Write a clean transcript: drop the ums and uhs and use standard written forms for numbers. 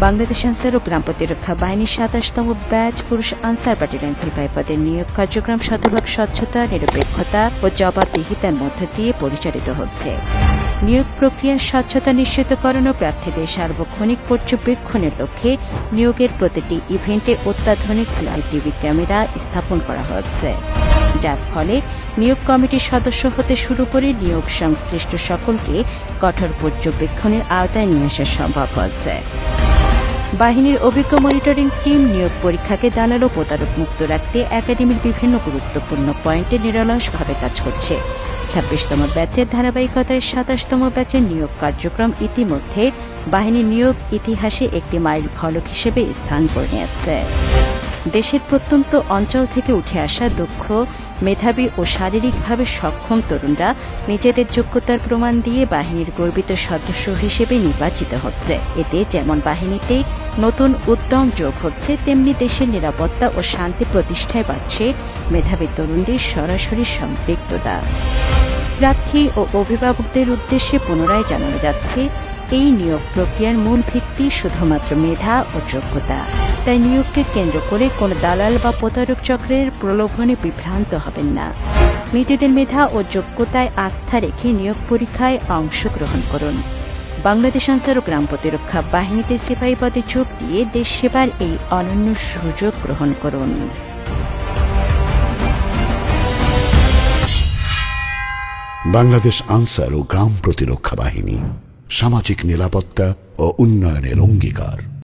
বাংলাদেশ আনসার ও গ্রাম প্রতিরক্ষা বাহিনীর ২৭তম ব্যাচ পুরুষ আনসার ব্যাটালিয়ন সিপাহী পদের নিয়োগ কার্যক্রম শতভাগ স্বচ্ছতা, নিরপেক্ষতা ও জবাবদিহিতার মধ্য দিয়ে পরিচালিত হচ্ছে। নিয়োগ প্রক্রিয়ার স্বচ্ছতা নিশ্চিতকরণ ও প্রার্থীদের সার্বক্ষণিক পর্যবেক্ষণের লক্ষ্যে নিয়োগের প্রতিটি ইভেন্টে অত্যাধুনিক সিসিটিভি ক্যামেরা স্থাপন করা হচ্ছে, যার ফলে নিয়োগ কমিটির সদস্য হতে শুরু করে নিয়োগ সংশ্লিষ্ট সকলকে কঠোর পর্যবেক্ষণের আওতায় নিয়ে আসা সম্ভব হচ্ছে। বাহিনীর অভিজ্ঞ মনিটরিং টিম নিয়োগ পরীক্ষাকে দালাল ও প্রতারক মুক্ত রাখতে একাডেমির বিভিন্ন গুরুত্বপূর্ণ পয়েন্টে নিরলসভাবে কাজ করছে। ২৬তম ব্যাচের ধারাবাহিকতায় ২৭তম ব্যাচের নিয়োগ কার্যক্রম ইতিমধ্যে বাহিনীর নিয়োগ ইতিহাসে একটি মাইল ফলক হিসেবে স্থান করে নিয়েছে। দেশের প্রত্যন্ত অঞ্চল থেকে উঠে আসা দক্ষ, মেধাবী ও শারীরিকভাবে সক্ষম তরুণরা নিজেদের যোগ্যতার প্রমাণ দিয়ে বাহিনীর গর্বিত সদস্য হিসেবে নির্বাচিত হচ্ছে। এতে যেমন বাহিনীতে নতুন উদ্যম যোগ হচ্ছে, তেমনি দেশের নিরাপত্তা ও শান্তি প্রতিষ্ঠায় বাড়ছে মেধাবী তরুণদের সরাসরি সম্পৃক্ততা। প্রার্থী ও অভিভাবকদের উদ্দেশ্যে পুনরায় জানানো যাচ্ছে, এই নিয়োগ প্রক্রিয়ার মূল ভিত্তি শুধুমাত্র মেধা ও যোগ্যতা। তাই নিয়োগকে কেন্দ্র করে কোনো দালাল বা প্রতারক চক্রের প্রলোভনে বিভ্রান্ত হবেন না। নিজেদের মেধা ও যোগ্যতায় আস্থা রেখে নিয়োগ পরীক্ষায় অংশগ্রহণ করুন। বাংলাদেশ আনসার ও গ্রাম প্রতিরক্ষা বাহিনীতে সিপাহী পদে যোগ দিয়ে দেশ সেবার এই অনন্য সুযোগ গ্রহণ করুন। বাংলাদেশ আনসার ও গ্রাম প্রতিরক্ষা বাহিনী সামাজিক নিরাপত্তা ও উন্নয়নের অঙ্গীকার।